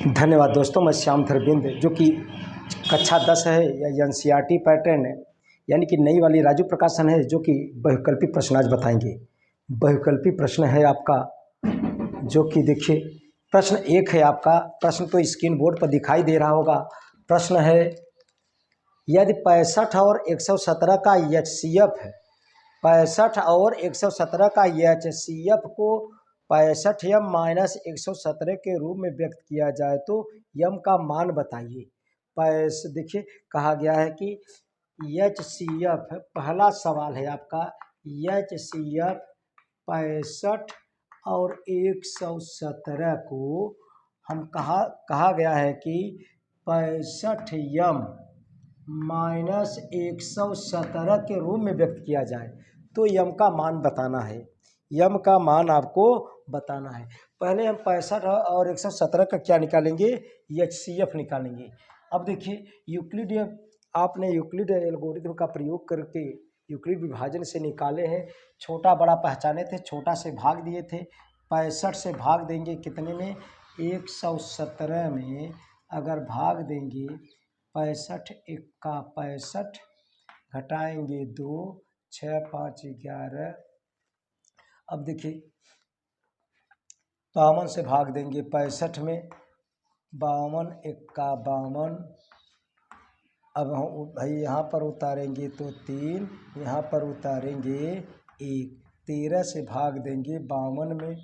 धन्यवाद दोस्तों। मैं श्याम धरबिंद, जो कि कक्षा 10 है या एनसीईआरटी पैटर्न है, यानी कि नई वाली राजू प्रकाशन है, जो कि बहुविकल्पी प्रश्न आज बताएंगे। बहुविकल्पी प्रश्न है आपका, जो कि देखिए प्रश्न 1 है आपका। प्रश्न तो स्क्रीन बोर्ड पर दिखाई दे रहा होगा। प्रश्न है, यदि 65 और 117 का एचसीएफ है, 65 और 117 का एचसीएफ को 65m माइनस 117 के रूप में व्यक्त किया जाए तो यम का मान बताइए। देखिए कहा गया है कि एचसीएफ, पहला सवाल है आपका, एचसीएफ 65 और 117 को हम कहा गया है कि 65m माइनस 117 के रूप में व्यक्त किया जाए तो यम का मान बताना है। यम का मान आपको बताना है। पहले हम 65 और 117 का क्या निकालेंगे, एचसीएफ निकालेंगे। अब देखिए आपने यूक्लिड एल्गोरिथम का प्रयोग करके यूक्लिड विभाजन से निकाले हैं। छोटा बड़ा पहचाने थे, छोटा से भाग दिए थे। 65 से भाग देंगे कितने में, 117 में अगर भाग देंगे 65 1 का 65 घटाएंगे 2, 6 5 11। अब देखिए 52 से भाग देंगे 65 में, 52 1 का 52। अब हम भाई यहाँ पर उतारेंगे तो 3, यहाँ पर उतारेंगे 1। 13 से भाग देंगे 52 में,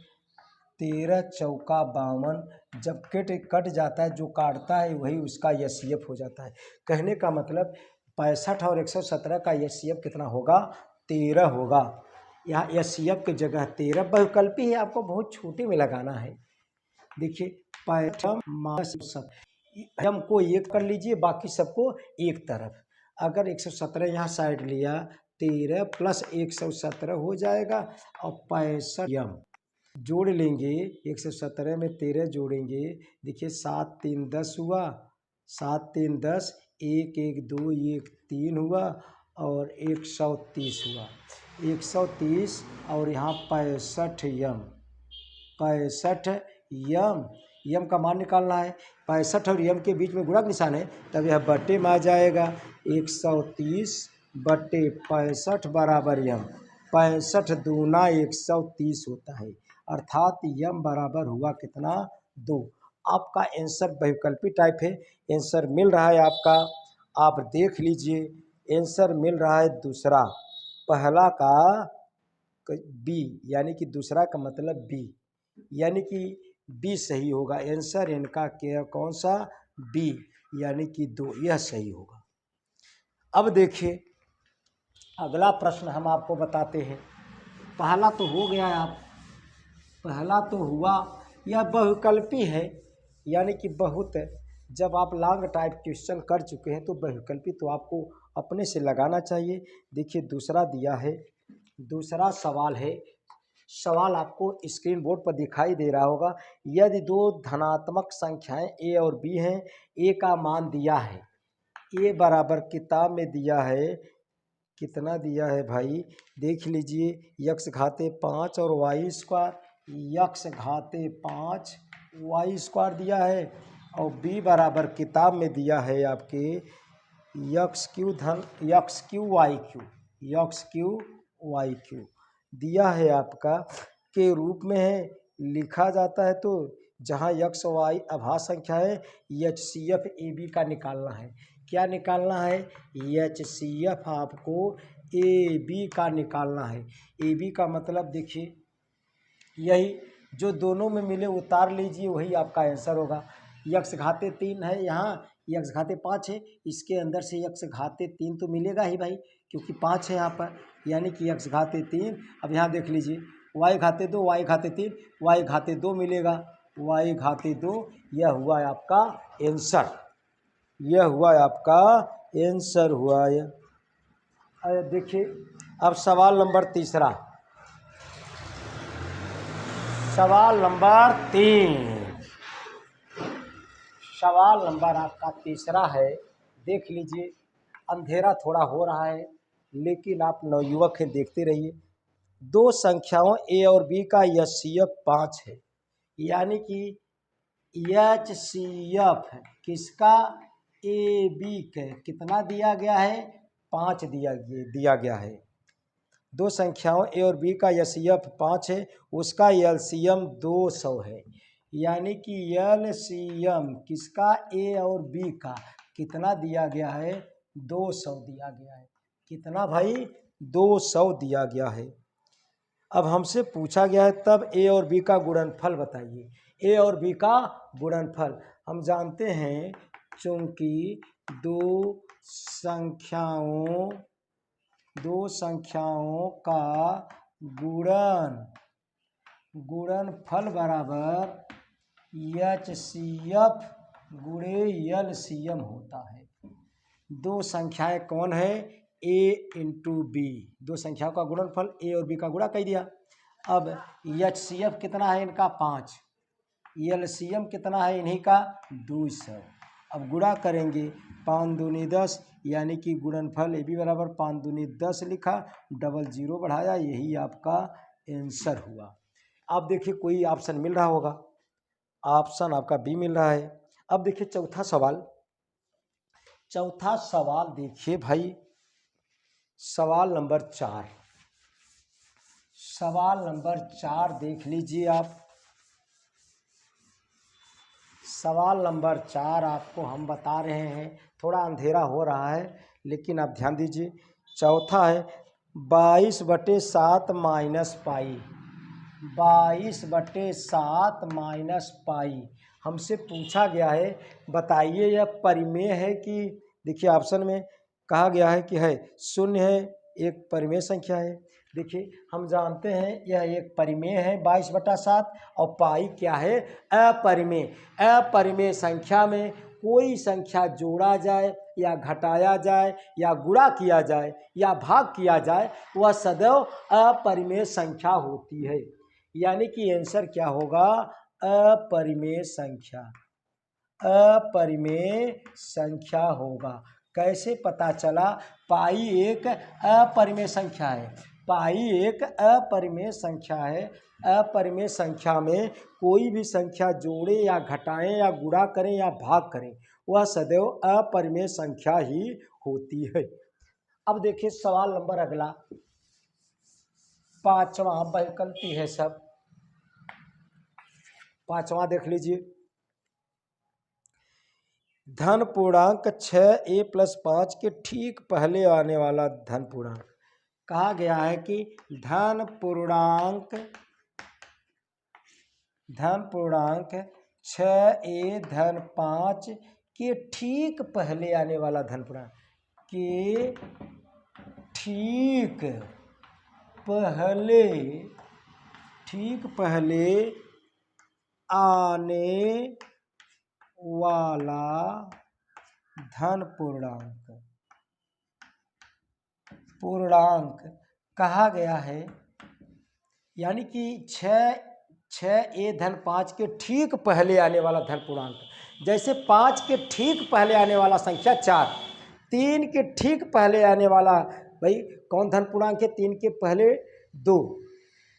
13 चौका 52। जब कट जाता है, जो काटता है वही उसका एचसीएफ हो जाता है। कहने का मतलब 65 और 117 का एचसीएफ कितना होगा, 13 होगा। यहाँ एचसीएफ की जगह 13। बहुविकल्पी है, आपको बहुत छोटे में लगाना है। देखिए 65 हम को एक कर लीजिए, बाकी सबको एक तरफ। अगर 117 यहाँ साइड लिया, 13 प्लस 117 हो जाएगा और 65 जोड़ लेंगे। 117 में 13 जोड़ेंगे, देखिए 7 3 10 हुआ, 7 3 10, 1 1 2 1 3 हुआ और 130 हुआ। 130 और यहाँ 65 यम का मान निकालना है। 65 और यम के बीच में गुणक निशान है, तब यह बट्टे में आ जाएगा। 130 बट्टे 65 बराबर यम। 65 दूना 130 होता है, अर्थात यम बराबर हुआ कितना, 2। आपका आंसर बहुविकल्पी टाइप है। आंसर मिल रहा है आपका, आप देख लीजिए। आंसर मिल रहा है दूसरा, पहला का बी, यानी कि दूसरा का मतलब बी, यानी कि बी सही होगा। आंसर इनका क्या, कौन सा, बी, यानी कि 2, यह सही होगा। अब देखिए अगला प्रश्न हम आपको बताते हैं। पहला तो हो गया, पहला तो हुआ। यह बहुविकल्पी है, यानी कि बहुत, जब आप लॉन्ग टाइप क्वेश्चन कर चुके हैं तो बहुविकल्पी तो आपको अपने से लगाना चाहिए। देखिए दूसरा दिया है, दूसरा सवाल है। सवाल आपको स्क्रीन बोर्ड पर दिखाई दे रहा होगा। यदि दो धनात्मक संख्याएं ए और बी हैं, ए का मान दिया है, ए बराबर किताब में दिया है, कितना दिया है भाई, देख लीजिए, यक्स घाते 5 और वाई स्क्वायर, यक्स घाते 5 वाई स्क्वायर दिया है। और बी बराबर किताब में दिया है आपके यक्स क्यू वाई क्यू दिया है आपका के रूप में है, लिखा जाता है। तो जहाँ यक्स वाई अभाज्य संख्या है, एचसीएफ ए बी का निकालना है। क्या निकालना है, एचसीएफ आपको ए बी का निकालना है। ए बी का मतलब देखिए, यही जो दोनों में मिले उतार लीजिए, वही आपका आंसर होगा। यक्स घाते 3 है, यहाँ यक्स घाते 5 है, इसके अंदर से यक्स घाते 3 तो मिलेगा ही भाई, क्योंकि 5 है यहाँ पर, यानी कि यक्स घाते 3। अब यहाँ देख लीजिए, वाई घाते 2, वाई घाते 3, वाई घाते 2 मिलेगा, वाई घाते 2। यह हुआ आपका आंसर, यह हुआ आपका आंसर हुआ यह। देखिए अब सवाल नंबर तीसरा, सवाल नंबर 3, सवाल नंबर आपका तीसरा है। देख लीजिए, अंधेरा थोड़ा हो रहा है, लेकिन आप नवयुवक हैं, देखते रहिए। दो संख्याओं ए और बी का एचसीएफ 5 है, यानी कि HCF किसका, AB के कितना दिया गया है, 5 दिया गया है। दो संख्याओं A और B का HCF 5 है, उसका LCM 200 है। यानी कि LCM किसका, A और B का कितना दिया गया है, 200 दिया गया है। कितना भाई, 200 दिया गया है। अब हमसे पूछा गया है तब A और B का गुणनफल बताइए। A और B का गुणनफल हम जानते हैं, चूंकि दो संख्याओं का गुणनफल बराबर HCF गुणे LCM होता है। दो संख्याएं कौन है, A इंटू B, दो संख्याओं का गुणनफल A और B का गुणा कर दिया। अब HCF कितना है इनका, 5, LCM कितना है इन्हीं का, 200। अब गुणा करेंगे, 5 दूनी 10, यानी कि गुणनफल AB बराबर 5 दूनी 10 लिखा, डबल जीरो बढ़ाया, यही आपका आंसर हुआ। अब देखिए कोई ऑप्शन मिल रहा होगा, ऑप्शन आपका बी मिल रहा है। अब देखिए चौथा सवाल देखिए भाई, सवाल नंबर 4 देख लीजिए आप। सवाल नंबर 4 आपको हम बता रहे हैं, थोड़ा अंधेरा हो रहा है लेकिन आप ध्यान दीजिए। चौथा है 22/7 माइनस पाई, 22/7 माइनस पाई हमसे पूछा गया है। बताइए यह परिमेय है कि, देखिए ऑप्शन में कहा गया है कि है शून्य है, एक परिमेय संख्या है। देखिए हम जानते हैं यह एक परिमेय है 22/7, और पाई क्या है, अपरिमेय संख्या में कोई संख्या जोड़ा जाए या घटाया जाए या गुणा किया जाए या भाग किया जाए, वह सदैव अपरिमेय संख्या होती है। यानी कि आंसर क्या होगा, अपरिमेय संख्या होगा। कैसे पता चला, पाई एक अपरिमेय संख्या है, अपरिमेय संख्या में कोई भी संख्या जोड़े या घटाएं या गुणा करें या भाग करें, वह सदैव अपरिमेय संख्या ही होती है। अब देखिए सवाल नंबर अगला 5वां, वैकल्पिक है सब। 5वां देख लीजिए, धन पूर्णांक 6a + 5 के ठीक पहले आने वाला धन पूर्णांक। कहा गया है कि धन पूर्णांक 6a-5 के ठीक पहले आने वाला धन पूर्णांक के ठीक पहले आने वाला धन पूर्णांक कहा गया है। यानी कि 6a-5 के ठीक पहले आने वाला धन पूर्णांक, जैसे 5 के ठीक पहले आने वाला संख्या 4, 3 के ठीक पहले आने वाला भाई कौन धन पूर्णांक है, 3 के पहले 2,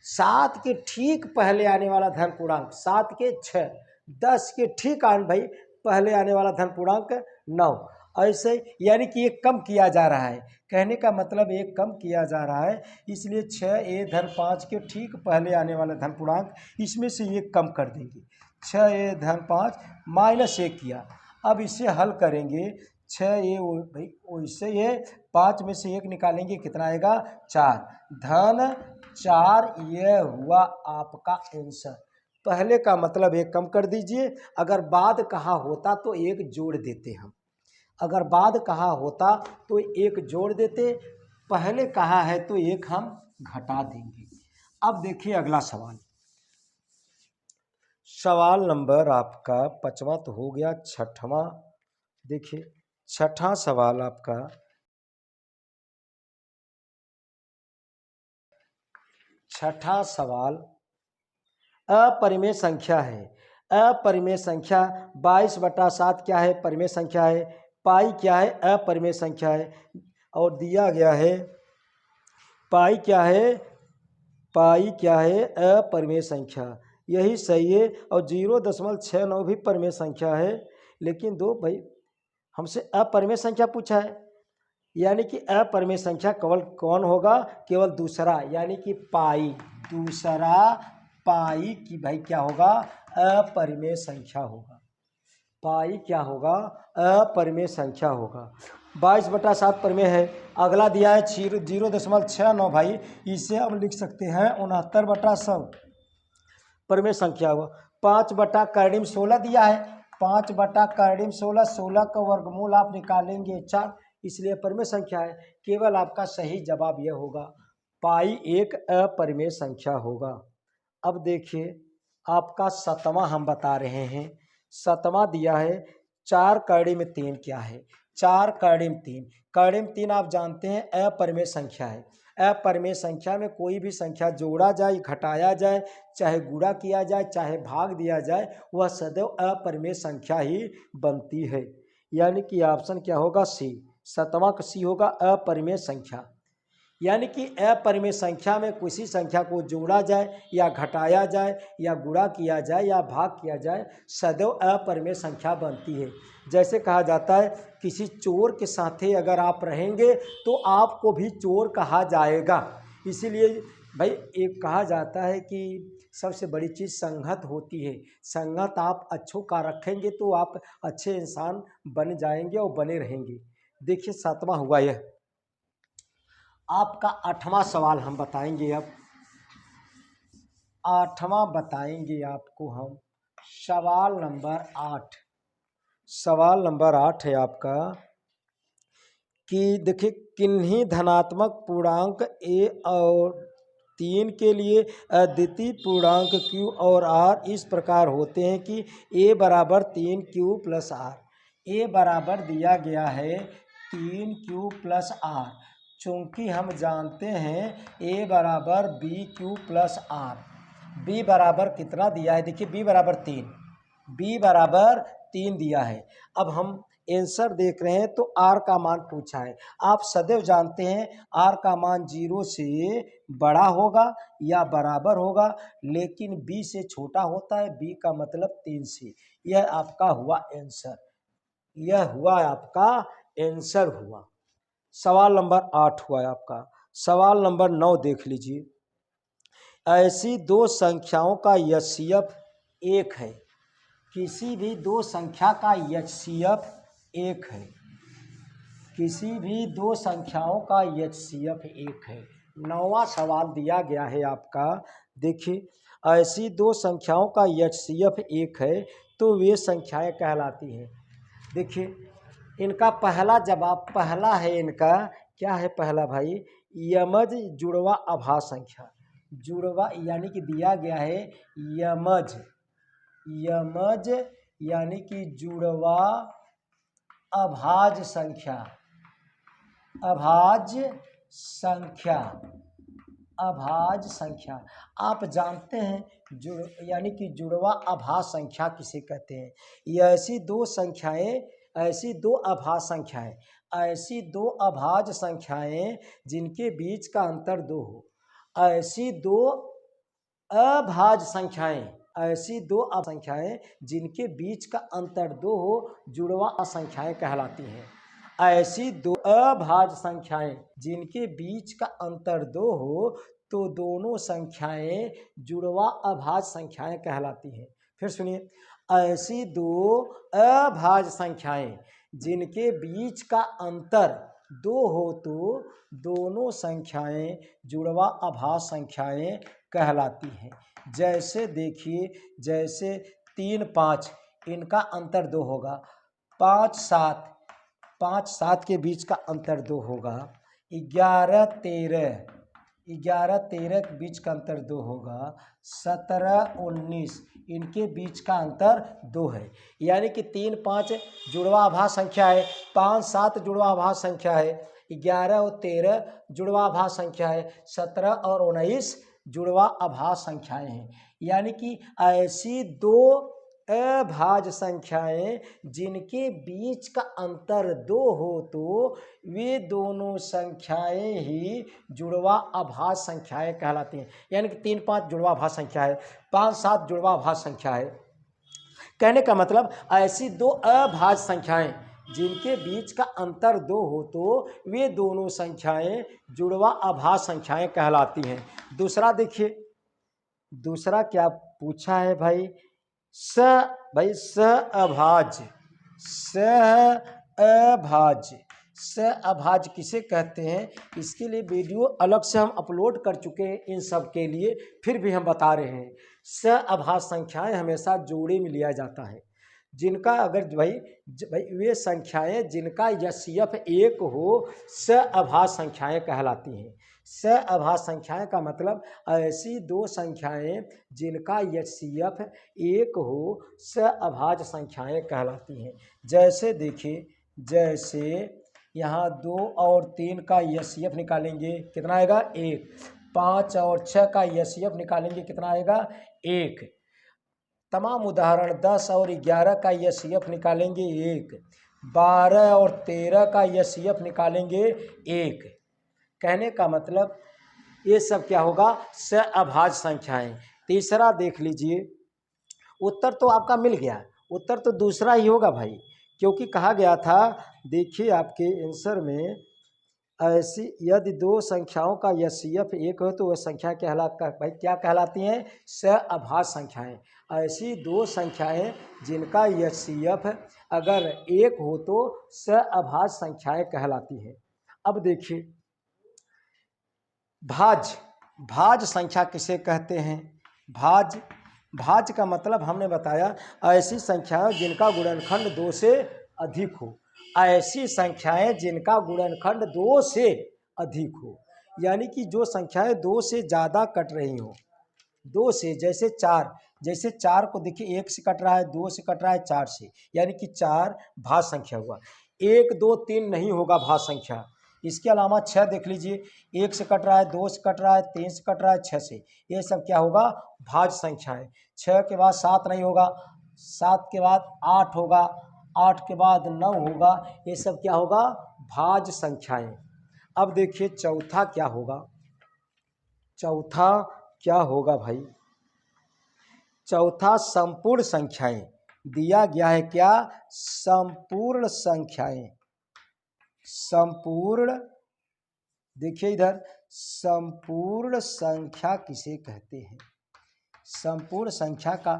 7 के ठीक पहले आने वाला धन पूर्णांक 7 के 6, 10 के ठीक भाई पहले आने वाला धन पूर्णांक 9। ऐसे यानी कि एक कम किया जा रहा है, कहने का मतलब एक कम किया जा रहा है, इसलिए 6a-5 के ठीक पहले आने वाला धन पूर्णांक इसमें से एक कम कर देंगे। 6a-5 -1 किया, अब इसे हल करेंगे। 6a भाई वैसे ये 5 में से 1 निकालेंगे, कितना आएगा, 4, धन 4, यह हुआ आपका आंसर। पहले का मतलब एक कम कर दीजिए, अगर बाद कहा होता तो एक जोड़ देते हम, अगर बाद कहा होता तो एक जोड़ देते, पहले कहा है तो एक हम घटा देंगे। अब देखिए अगला सवाल नंबर आपका 5वां तो हो गया, 6वां देखिए। 6वां सवाल आपका, छठा सवाल अपरिमेय संख्या है। अपरिमेय संख्या 22/7 क्या है, परिमेय संख्या है। पाई क्या है, अपरिमेय संख्या है। और दिया गया है पाई क्या है, अपरिमेय संख्या। यही सही है। और 0.69 भी परिमेय संख्या है, लेकिन दो भाई हमसे अपरिमेय संख्या पूछा है, यानी कि अपरिमेय संख्या केवल कौन होगा, केवल दूसरा, यानी कि पाई, दूसरा पाई की भाई क्या होगा, अपरिमेय संख्या होगा। पाई क्या होगा, अपरिमेय संख्या होगा। 22/7 परिमेय है। अगला दिया है 0.69 भाई, इसे हम लिख सकते हैं 69/100 परिमेय संख्या हुआ। 5/16 दिया है, 5/16, 16 का वर्गमूल आप निकालेंगे 4, इसलिए परिमेय संख्या है। केवल आपका सही जवाब यह होगा, पाई एक अपरिमेय संख्या होगा। अब देखिए आपका 7वां हम बता रहे हैं। 7वां दिया है 4 कड़ी में 3 क्या है, 4 कड़ी में 3, कड़ी में 3 आप जानते हैं अपरिमेय संख्या है। अपरिमेय संख्या में कोई भी संख्या जोड़ा जाए, घटाया जाए, चाहे गुणा किया जाए, चाहे भाग दिया जाए, वह सदैव अपरिमेय संख्या ही बनती है। यानी कि ऑप्शन क्या होगा, सी। 7वां का सी होगा, अपरिमेय संख्या। यानी कि अपरिमेय संख्या में किसी संख्या को जोड़ा जाए या घटाया जाए या गुणा किया जाए या भाग किया जाए, सदैव अपरिमेय संख्या बनती है। जैसे कहा जाता है किसी चोर के साथ अगर आप रहेंगे तो आपको भी चोर कहा जाएगा। इसीलिए भाई एक कहा जाता है कि सबसे बड़ी चीज़ संगत होती है। संगत आप अच्छों का रखेंगे तो आप अच्छे इंसान बन जाएंगे और बने रहेंगे। देखिए 7वां हुआ यह। आपका 8वां सवाल हम बताएंगे। अब 8वां बताएंगे आपको हम, सवाल नंबर 8। सवाल नंबर 8 है आपका कि देखिए किन्हीं धनात्मक पूर्णांक ए और 3 के लिए अद्वितीय पूर्णांक क्यू और आर इस प्रकार होते हैं कि ए बराबर 3q प्लस आर। ए बराबर दिया गया है 3q प्लस आर। चूंकि हम जानते हैं ए बराबर BQ प्लस आर। बी बराबर कितना दिया है, देखिए बी बराबर 3, बी बराबर 3 दिया है। अब हम आंसर देख रहे हैं तो आर का मान पूछा है। आप सदैव जानते हैं आर का मान 0 से बड़ा होगा या बराबर होगा, लेकिन बी से छोटा होता है। बी का मतलब 3 से। यह आपका हुआ आंसर, यह हुआ आपका आंसर हुआ। सवाल नंबर 8 हुआ आपका। सवाल नंबर 9 देख लीजिए। ऐसी दो संख्याओं का एचसीएफ 1 है। किसी भी दो संख्या का एचसीएफ 1 है। किसी भी दो संख्याओं का एचसीएफ 1 है। 9वां सवाल दिया गया है आपका। देखिए ऐसी दो संख्याओं का एचसीएफ 1 है तो वे संख्याएं कहलाती हैं। देखिए इनका पहला जवाब, पहला है इनका क्या है, पहला भाई यमज जुड़वा अभाज्य संख्या। जुड़वा यानी कि दिया गया है यमज, यमज यानी कि जुड़वा अभाज्य संख्या, अभाज्य संख्या, अभाज्य संख्या। आप जानते हैं यानी कि जुड़वा अभाज्य संख्या किसे कहते हैं। ये ऐसी दो संख्याएं, ऐसी दो अभाज्य संख्याएं, ऐसी दो अभाज्य संख्याएं जिनके बीच का अंतर 2 हो। ऐसी दो अभाज्य संख्याएं, ऐसी दो संख्याएं जिनके बीच का अंतर 2 हो, जुड़वा संख्याएं कहलाती हैं। ऐसी दो अभाज्य संख्याएं जिनके बीच का अंतर 2 हो तो दोनों संख्याएं जुड़वा अभाज्य संख्याएं कहलाती हैं। फिर सुनिए, ऐसी दो अभाज्य संख्याएं जिनके बीच का अंतर 2 हो तो दोनों संख्याएं जुड़वा अभाज्य संख्याएं कहलाती हैं। जैसे देखिए, जैसे 3, 5 इनका अंतर 2 होगा। 5, 7, 5, 7 के बीच का अंतर 2 होगा। 11, 13, 11, 13 के बीच का अंतर 2 होगा। 17, 19 इनके बीच का अंतर 2 है। यानी कि 3, 5 जुड़वा अभाज्य संख्या है, 5, 7 जुड़वा अभाज्य संख्या है, 11 और 13 जुड़वा अभाज्य संख्या है, 17 और 19 जुड़वा अभाज्य संख्याएं हैं। यानी कि ऐसी दो अभाज्य संख्याएं जिनके बीच का अंतर 2 हो तो वे दोनों संख्याएं ही जुड़वा अभाज्य संख्याएं कहलाती हैं। यानी कि 3 5 जुड़वा अभाज्य संख्या है, 5 7 जुड़वा अभाज्य संख्या है। कहने का मतलब ऐसी दो अभाज्य संख्याएं जिनके बीच का अंतर 2 हो तो वे दोनों संख्याएं जुड़वा अभाज्य संख्याएं कहलाती हैं। दूसरा देखिए, दूसरा क्या पूछा है भाई, स अभाज्य, स अभाज्य किसे कहते हैं, इसके लिए वीडियो अलग से हम अपलोड कर चुके हैं इन सब के लिए, फिर भी हम बता रहे हैं। स अभाज्य संख्याएं हमेशा जोड़े में लिया जाता है, जिनका अगर भाई वे संख्याएं जिनका यस्यफ 1 हो, स अभाज्य संख्याएं कहलाती हैं। स अभाज्य संख्याएं का मतलब ऐसी दो संख्याएं जिनका यस्यफ 1 हो, स अभाज्य संख्याएं कहलाती हैं। जैसे देखिए, जैसे यहाँ 2 और 3 का यस्यफ निकालेंगे, कितना आएगा 1। 5 और 6 का यस्यफ निकालेंगे, कितना आएगा 1। तमाम उदाहरण 10 और 11 का यस्यफ निकालेंगे 1। 12 और 13 का यस्यफ निकालेंगे 1। कहने का मतलब ये सब क्या होगा, स अभाज्य संख्याएं। तीसरा देख लीजिए, उत्तर तो आपका मिल गया, उत्तर तो दूसरा ही होगा भाई, क्योंकि कहा गया था, देखिए आपके आंसर में, ऐसी यदि दो संख्याओं का यस्यफ 1 हो तो वह संख्या भाई क्या कहलाती हैं, स अभाज्य संख्याएं। ऐसी दो संख्याएं जिनका यस्यफ अगर 1 हो तो स अभाज्य संख्याएं कहलाती हैं। अब देखिए, भाज्य संख्या किसे कहते हैं, भाज्य का मतलब हमने बताया ऐसी संख्याएं जिनका गुणनखंड 2 से अधिक हो, ऐसी संख्याएं जिनका गुणनखंड 2 से अधिक हो, यानी कि जो संख्याएं 2 से ज़्यादा कट रही हो, 2 से, जैसे 4 को देखिए 1 से कट रहा है, 2 से कट रहा है, 4 से, यानी कि 4 भाज्य संख्या हुआ। 1 2 3 नहीं होगा भाज्य संख्या। इसके अलावा 6 देख लीजिए, 1 से कट रहा है, 2 से कट रहा है, 3 से कट रहा है, 6 से, ये सब क्या होगा, भाज्य संख्या है। 6 के बाद 7 नहीं होगा, 7 के बाद 8 होगा, 8 के बाद 9 होगा, ये सब क्या होगा, भाज्य संख्याएं। अब देखिए चौथा क्या होगा, चौथा क्या होगा भाई, चौथा संपूर्ण संख्याएं दिया गया है। क्या, संपूर्ण संख्याएं, संपूर्ण, देखिए इधर, संपूर्ण संख्या किसे कहते हैं, संपूर्ण संख्या का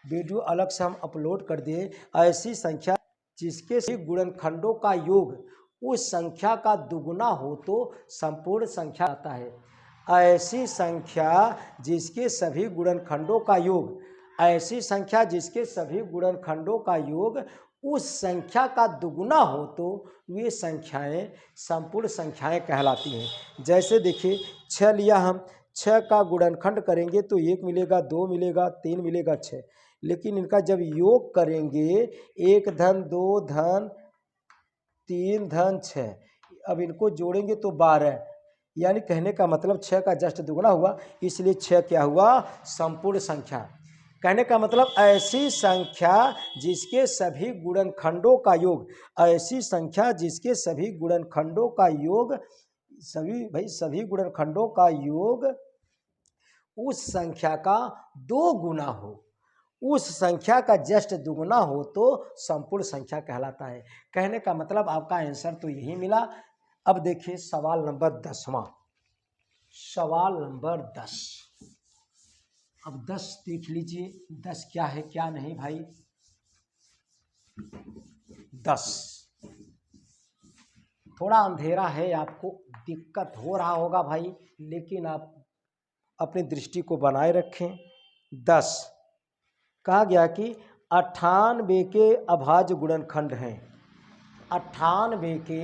वीडियो अलग से हम अपलोड कर दिए। ऐसी संख्या जिसके सभी गुणनखंडों का योग उस संख्या का दुगुना हो तो संपूर्ण संख्या आता है। ऐसी संख्या जिसके सभी गुणनखंडों का योग, ऐसी संख्या जिसके सभी गुणनखंडों का योग उस संख्या का दुगुना हो तो वे संख्याएं संपूर्ण संख्याएं कहलाती हैं। जैसे देखिए 6 लिया, हम 6 का गुणनखंड करेंगे तो 1 मिलेगा, 2 मिलेगा, 3 मिलेगा, 6, लेकिन इनका जब योग करेंगे 1 धन 2 धन 3 धन 6, अब इनको जोड़ेंगे तो 12, यानी कहने का मतलब 6 का जस्ट दुगुना हुआ, इसलिए 6 क्या हुआ, संपूर्ण संख्या। कहने का मतलब ऐसी संख्या जिसके सभी गुणनखंडों का योग, ऐसी संख्या जिसके सभी गुणनखंडों का योग, सभी गुणनखंडों का योग उस संख्या का 2 गुना हो, उस संख्या का जस्ट दुगुना हो तो संपूर्ण संख्या कहलाता है। कहने का मतलब आपका आंसर तो यही मिला। अब देखिए सवाल नंबर 10वां, सवाल नंबर 10। अब 10 देख लीजिए, 10 क्या है क्या नहीं भाई। 10 थोड़ा अंधेरा है, आपको दिक्कत हो रहा होगा भाई, लेकिन आप अपनी दृष्टि को बनाए रखें। 10 कहा गया कि 98 के अभाज्य गुणनखंड हैं, 98 के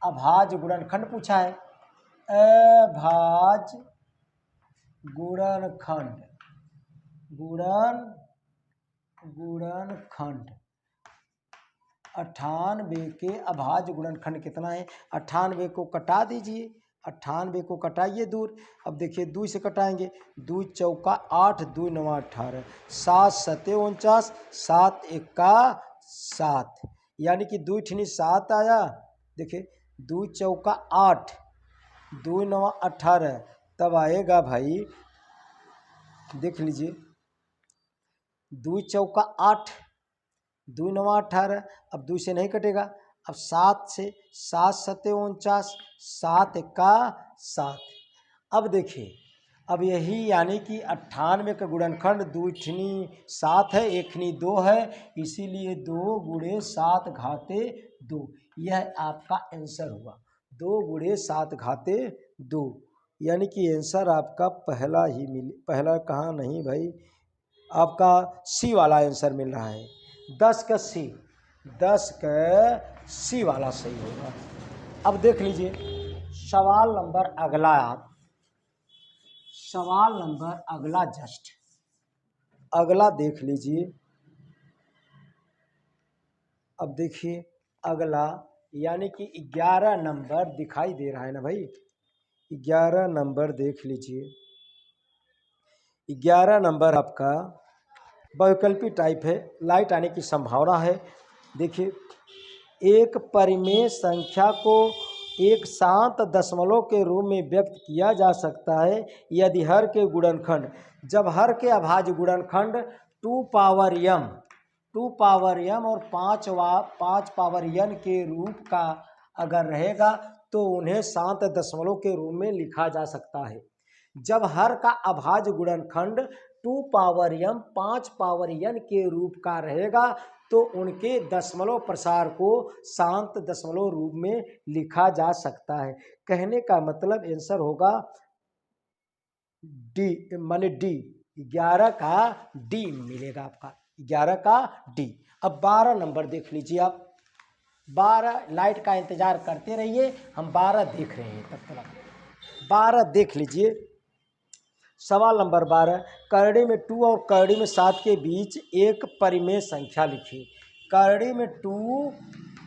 अभाज्य गुणनखंड पूछा है, अभाज्य गुणनखंड, गुणनखंड 98 के अभाज्य गुणनखंड कितना है, 98 को कटा दीजिए, 98 को कटाइए दूर। अब देखिए 2 से कटाएंगे, 2 चौका 8, 2 नवा 18, 7 सते 49, 7 एका 7, यानी कि 2 ठिनी 7 आया। देखिए 2 चौका 8, 2 नवा 18, तब आएगा भाई, देख लीजिए 2 चौका 8, 2 नवा 18, अब 2 से नहीं कटेगा। अब 7 से, 7 सते 49, 7 एका 7। अब देखिए, अब यही यानी कि 98 का गुणनखंड 2 ठनी 7 है, 1 ठनी 2 है, इसीलिए 2 गुणे 7 घाते 2, यह आपका आंसर हुआ। 2 गुणे 7 घाते 2, यानी कि आंसर आपका पहला ही पहला कहाँ नहीं भाई, आपका सी वाला आंसर मिल रहा है। 10 का सी, 10 का सी वाला सही होगा। अब देख लीजिए सवाल नंबर अगला, आप सवाल नंबर अगला जस्ट अगला देख लीजिए। अब देखिए अगला यानी कि 11 नंबर दिखाई दे रहा है ना भाई, 11 नंबर देख लीजिए। 11 नंबर आपका वैकल्पिक टाइप है, लाइट आने की संभावना है। देखिए एक परिमेय संख्या को एक शांत दशमलव के रूप में व्यक्त किया जा सकता है यदि हर के गुणनखंड, जब हर के अभाज्य गुणनखंड 2 पावर m और 5 पावर n के रूप का अगर रहेगा तो उन्हें शांत दशमलव के रूप में लिखा जा सकता है। जब हर का अभाज्य गुणनखंड 2 पावर m 5 पावर n के रूप का रहेगा तो उनके दशमलव प्रसार को शांत दशमलव रूप में लिखा जा सकता है। कहने का मतलब आंसर होगा डी, माने डी, 11 का डी मिलेगा आपका, 11 का डी। अब 12 नंबर देख लीजिए आप, 12 लाइट का इंतजार करते रहिए, हम 12 देख रहे हैं तब तक। 12 देख लीजिए, सवाल नंबर 12, करड़ी में 2 और करड़ी में 7 के बीच एक परिमेय संख्या लिखिए। करड़ी में 2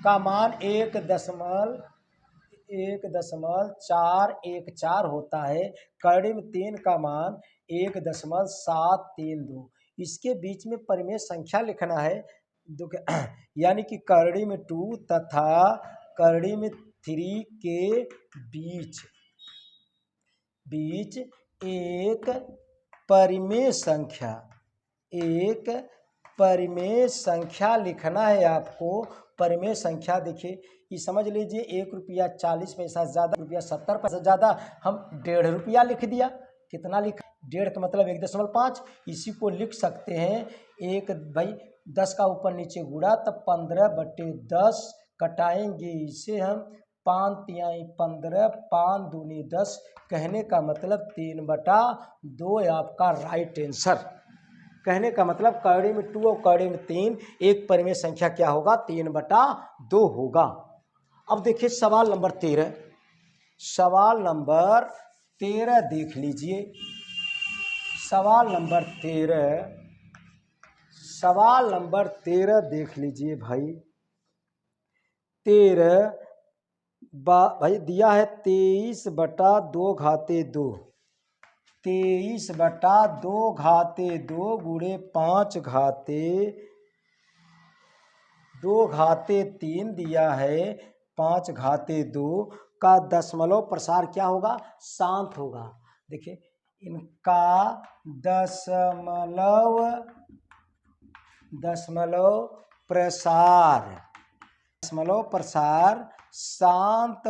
का मान 1.414 होता है, करड़ी में 3 का मान 1.732, इसके बीच में परिमेय संख्या लिखना है। यानी कि करड़ी में 2 तथा करड़ी में 3 के बीच एक परिमेय संख्या लिखना है आपको। परिमेय संख्या देखिए, ये समझ लीजिए 1 रुपया 40 पैसा ज़्यादा, रुपया 70 पैसा ज़्यादा, हम 1.5 रुपया लिख दिया। कितना लिखा? 1.5 का मतलब 1.5, इसी को लिख सकते हैं एक भाई 10 का ऊपर नीचे गुणा, तब 15/10 कटाएंगे इसे हम, 5 तिहाई 15, 5 दूनी 10, कहने का मतलब 3/2 आपका राइट आंसर। कहने का मतलब करड़ी में 2 और करड़ी में 3 एक परिमेय संख्या क्या होगा? 3/2 होगा। अब देखिए सवाल नंबर 13, सवाल नंबर 13 देख लीजिए। सवाल नंबर 13 देख लीजिए भाई। 13 भाई दिया है 23/2 घाते 2, 23/2 घाते 2 गुणे 5 घाते 2 घाते 3 दिया है, 5 घाते 2 का दशमलव प्रसार क्या होगा? शांत होगा। देखिए इनका दशमलव प्रसार शांत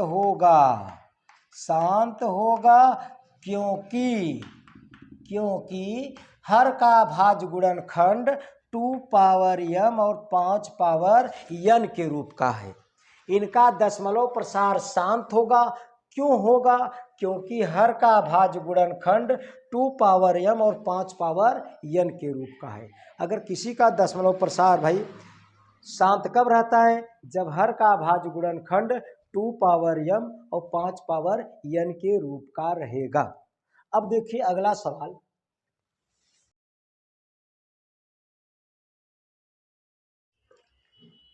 होगा, क्योंकि हर का भाज्य गुणनखंड 2 पावर m और 5 पावर n के रूप का है। इनका दशमलव प्रसार शांत होगा। क्यों होगा? क्योंकि हर का भाज्य गुणनखंड 2 पावर m और 5 पावर n के रूप का है। अगर किसी का दशमलव प्रसार भाई शांत कब रहता है? जब हर का भाज्य गुणनखंड 2 पावर m और 5 पावर n के रूप का रहेगा। अब देखिए अगला सवाल,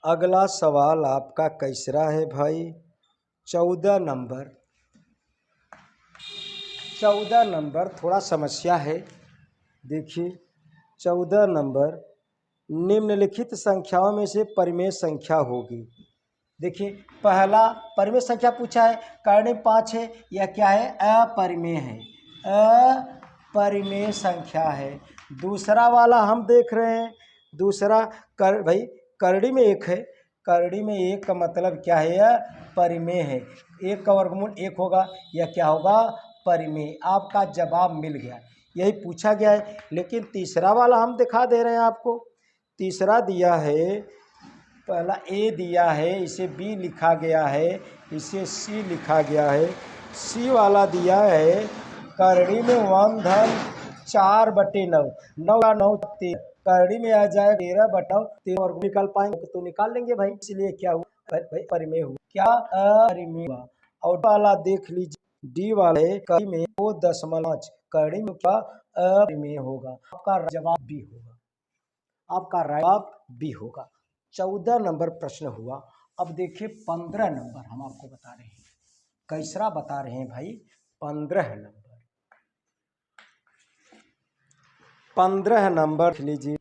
अगला सवाल आपका कैसरा है भाई? 14 नंबर, 14 नंबर थोड़ा समस्या है। देखिए 14 नंबर, निम्नलिखित संख्याओं में से परिमेय संख्या होगी। देखिए पहला परिमेय संख्या पूछा है, कर्ण 5 है, यह क्या है? अपरिमेय है, अपरिमेय संख्या है। दूसरा वाला हम देख रहे हैं, दूसरा भाई करड़ी में 1 है, करड़ी में 1 का मतलब क्या है? यह परिमेय है। 1 का वर्गमूल 1 होगा, यह क्या होगा? परिमेय। आपका जवाब मिल गया, यही पूछा गया है। लेकिन तीसरा वाला हम दिखा दे रहे हैं आपको। तीसरा दिया है, पहला ए दिया है, इसे बी लिखा गया है, इसे सी लिखा गया है। सी वाला दिया है, करड़ी में 1/4/9, 9 का 9 13, करड़ी में आ जाए 13/13 और निकाल पाएंगे तो निकाल लेंगे भाई। इसलिए क्या हुआ भाई? परिमेय हुआ। क्या? अपरिमेय हुआ। और वाला देख लीजिए, डी वाले करड़ी में 2.5, करड़ी में क्या? अपरिमेय होगा। आपका जवाब बी होगा, आपका जवाब बी होगा। 14 नंबर प्रश्न हुआ। अब देखिए 15 नंबर हम आपको बता रहे हैं, कैसरा बता रहे हैं भाई। 15 नंबर, 15 नंबर लीजिए।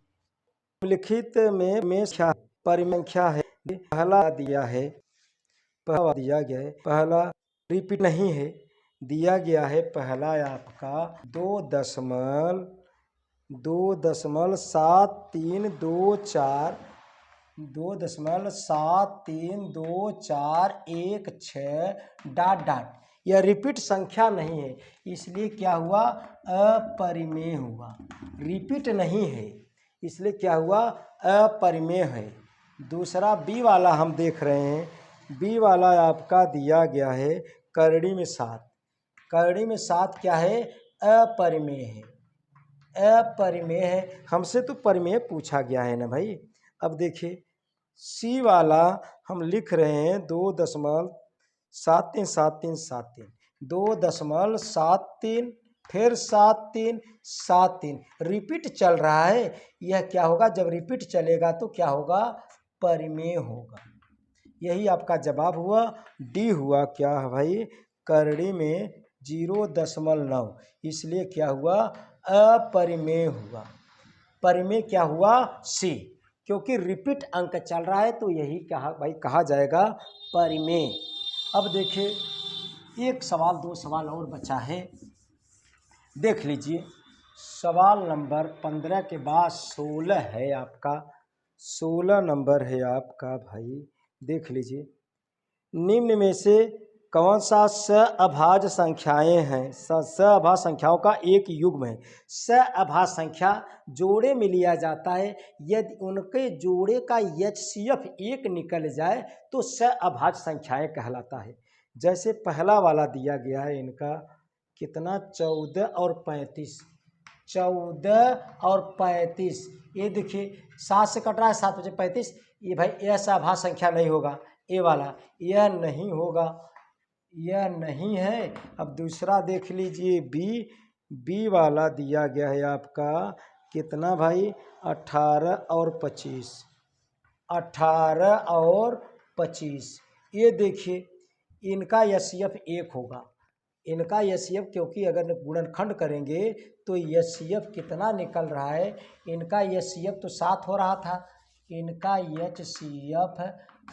लिखित में क्या परिमेय क्या है? पहला दिया है, पहला दिया गया है, पहला रिपीट नहीं है, दिया गया है पहला आपका 2.7324, 2.732416 ... यह रिपीट संख्या नहीं है, इसलिए क्या हुआ? अपरिमेय हुआ। रिपीट नहीं है इसलिए क्या हुआ? अपरिमेय है। दूसरा बी वाला हम देख रहे हैं, बी वाला आपका दिया गया है करड़ी में 7, करड़ी में 7 क्या है? अपरिमेय है, अपरिमेय है। हमसे तो परिमेय पूछा गया है ना भाई। अब देखिए सी वाला हम लिख रहे हैं 2.737373, 2.73 फिर 7373, रिपीट चल रहा है। यह क्या होगा? जब रिपीट चलेगा तो क्या होगा? परिमेय होगा। यही आपका जवाब हुआ, डी हुआ। क्या है भाई? करड़ी में 0.9, इसलिए क्या हुआ? अपरिमेय हुआ। परिमेय क्या हुआ? सी, क्योंकि रिपीट अंक चल रहा है तो यही कहा जाएगा परिमेय। अब देखिए एक सवाल, 2 सवाल और बचा है, देख लीजिए। सवाल नंबर 15 के बाद 16 है आपका, 16 नंबर है आपका भाई। देख लीजिए, निम्न में से कौन सा सअभाज्य संख्याएं हैं? सअभाज्य संख्याओं का एक युग्म है। सअभाज्य संख्या जोड़े में लिया जाता है, यदि उनके जोड़े का HCF 1 निकल जाए तो सअभाज्य संख्याएं कहलाता है। जैसे पहला वाला दिया गया है, इनका कितना? 14 और 35, 14 और 35। ये देखिए 7 से कट रहा है, 7 × 35, ये भाई यह सअभाज्य संख्या नहीं होगा। ए वाला यह नहीं होगा, यह नहीं है। अब दूसरा देख लीजिए, बी वाला दिया गया है आपका कितना भाई? 18 और 25, 18 और 25। ये देखिए इनका HCF 1 होगा, इनका HCF, क्योंकि अगर गुणनखंड करेंगे तो HCF कितना निकल रहा है? इनका HCF तो 7 हो रहा था, इनका HCF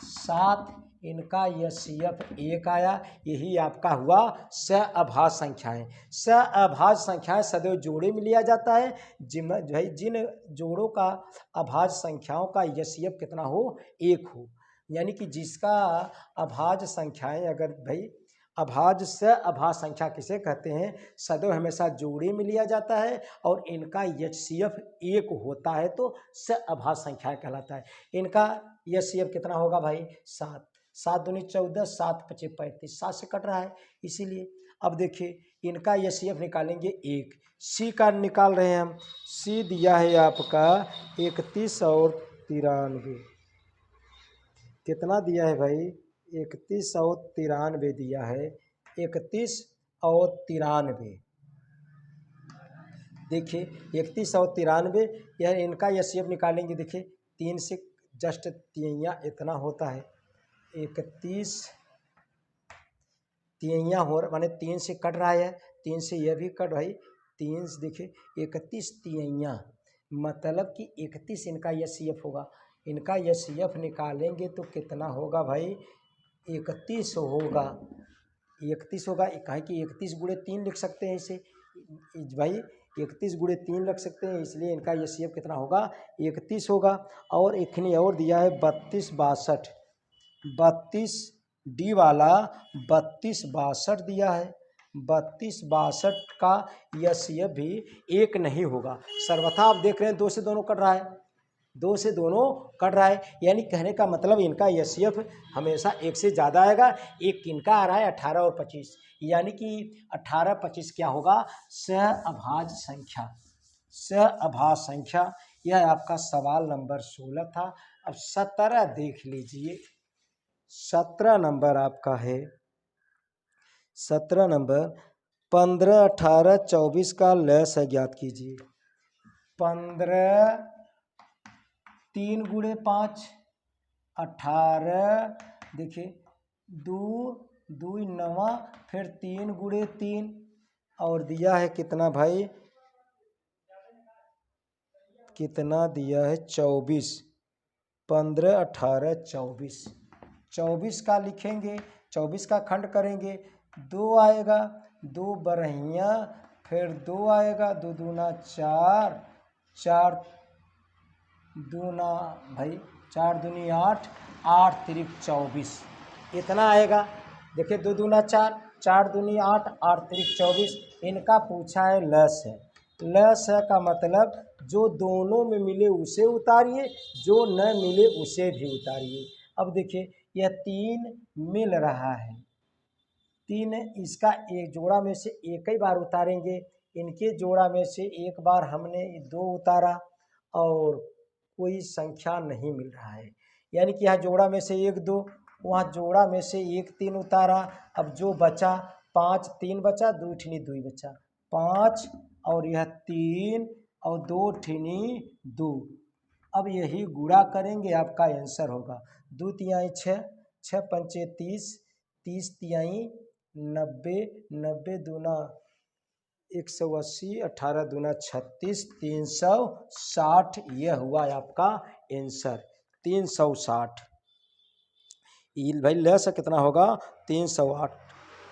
7, इनका HCF 1 आया। यही आपका हुआ सअभाज्य संख्याएं। सअभाज्य संख्याएं सदैव जोड़े में लिया जाता है, जिन जोड़ों का अभाज्य संख्याओं का HCF कितना हो? 1 हो। यानी कि जिसका अभाज्य संख्याएं, अगर भाई अभाज्य सअभाज्य संख्या किसे कहते हैं? सदैव हमेशा जोड़े में लिया जाता है और इनका HCF 1 होता है तो सअभाज्य संख्या कहलाता है। इनका HCF कितना होगा भाई? 7, 7 दूनी 14, 7 × 25 35, 7 से कट रहा है इसीलिए। अब देखिए इनका HCF निकालेंगे 1, सी का निकाल रहे हैं हम। सी दिया है आपका 31 और 93, कितना दिया है भाई? 31 और 93 दिया है, 31 और 93। देखिए 31 और 93, यह इनका HCF निकालेंगे। देखिए 3 से जस्ट तिहैया इतना होता है, 31 तिहैया हो माने 3 से कट रहा है 3 से यह भी कट भाई, 3 से देखिए 31 तिहैया, मतलब कि 31 इनका एचसीएफ होगा। इनका एचसीएफ निकालेंगे तो कितना होगा भाई, 31 होगा। 31 होगा, काहे कि 31 गुणे 3 लिख सकते हैं इसे भाई, 31 गुणे 3 लिख सकते हैं, इसलिए इनका एचसीएफ कितना होगा, 31 होगा। और एक ने और दिया है 32 62, 32 डी वाला 32 62 दिया है। 32 62 का एचसीएफ भी एक नहीं होगा। सर्वथा आप देख रहे हैं 2 से दोनों कट रहा है, 2 से दोनों कट रहा है, यानी कहने का मतलब इनका एचसीएफ हमेशा 1 से ज़्यादा आएगा। एक इनका आ रहा है 18 और 25, यानी कि 18 25 क्या होगा, सहअभाज्य संख्या। सहअभाज्य संख्या, यह आपका सवाल नंबर 16 था। अब 17 देख लीजिए। 17 नंबर आपका है, 17 नंबर 15 18 24 का लस ज्ञात कीजिए। 15 3 गुणे 5 18, देखिए 2 2 9, फिर 3 गुणे 3, और दिया है कितना भाई, कितना दिया है 24। 15 18 24, 24 का लिखेंगे, 24 का खंड करेंगे, 2 आएगा, 2 बरहिया, फिर 2 आएगा, 2 दूना 4, 4 दूना भाई 4 दूनी 8, 8 तिरिक 24, इतना आएगा। देखिए 2 दूना 4, 4 दूनी 8, 8 तिरिक 24, इनका पूछा है लस है। लस है का मतलब जो दोनों में मिले उसे उतारिए, जो न मिले उसे भी उतारिए। अब देखिए यह 3 मिल रहा है, 3 इसका एक जोड़ा में से एक ही बार उतारेंगे, इनके जोड़ा में से एक बार हमने 2 उतारा और कोई संख्या नहीं मिल रहा है, यानी कि यहाँ जोड़ा में से 1 2, वहाँ जोड़ा में से 1 3 उतारा। अब जो बचा 5 3 बचा, 2 ठिनी 2 बचा, 5 और यह 3 और 2 ठिनी 2। अब यही गुणा करेंगे, आपका आंसर होगा 2 तिहाई 6, 6 पंचे 30, 30 तिहाई 90, 90 दूना 180, 18 दूना 36, 360, यह हुआ आपका आंसर 360। भाई लस कितना होगा, 308।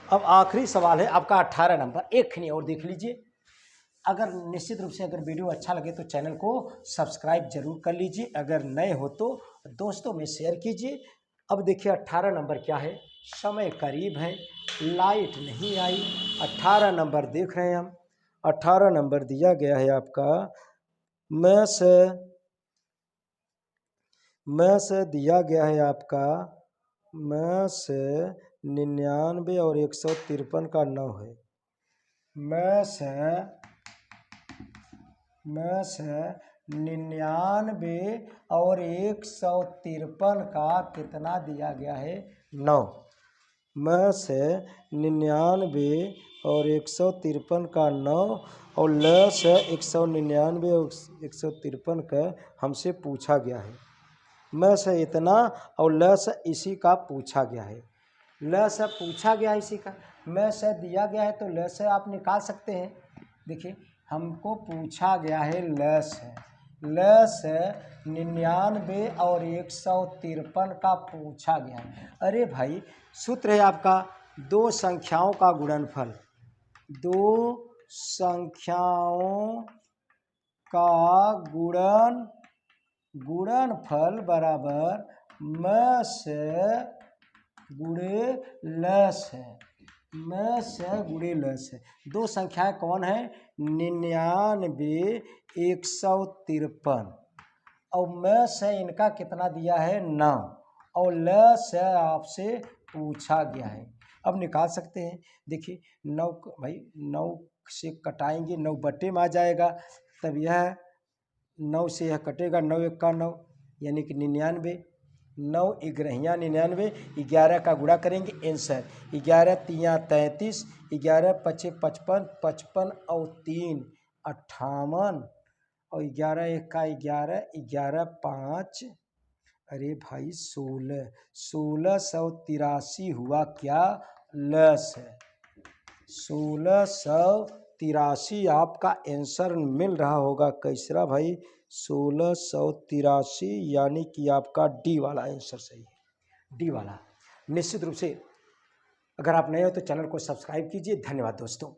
अब आखिरी सवाल है आपका 18 नंबर, एक नहीं और देख लीजिए। अगर निश्चित रूप से अगर वीडियो अच्छा लगे तो चैनल को सब्सक्राइब जरूर कर लीजिए, अगर नए हो तो दोस्तों में शेयर कीजिए। अब देखिए 18 नंबर क्या है, समय करीब है, लाइट नहीं आई। 18 नंबर देख रहे हैं हम, 18 नंबर दिया गया है आपका, मैं से दिया गया है आपका, मैं से 99 और 153 का 9 है। मैं से 99 और 153 का कितना दिया गया है, 9। मैं से 99 और 153 का 9 और ल से 199 और 153 का हमसे पूछा गया है। मैं से इतना और ल से इसी का पूछा गया है। ल से पूछा गया है इसी का, मैं से दिया गया है, तो ल से आप निकाल सकते हैं। देखिए हमको पूछा गया है ल से, ल से 99 और 153 का पूछा गया है। अरे भाई सूत्र है आपका, दो संख्याओं का गुणनफल, दो संख्याओं का गुणनफल बराबर म से गुणे लस है, म से गुणे लस है। दो संख्याएं कौन है, 99 153, और म से इनका कितना दिया है, 9, और ल से आपसे पूछा गया है। अब निकाल सकते हैं। देखिए 9 भाई 9 से कटाएंगे, 9 बटे में आ जाएगा, तब यह 9 से यह कटेगा, 9 1 का 9 यानी कि 99, 9 ग्यारहिया 99, 11 का गुणा करेंगे, आंसर 11 तिया 33, 11 पचे 55, 55 और 3 58, और 11 1 का 11, 11 5, अरे भाई 16, 1683 हुआ क्या, लस है। 1683 आपका आंसर मिल रहा होगा कैसरा भाई, 1683, यानी कि आपका डी वाला आंसर सही है, डी वाला। निश्चित रूप से अगर आप नए हो तो चैनल को सब्सक्राइब कीजिए। धन्यवाद दोस्तों।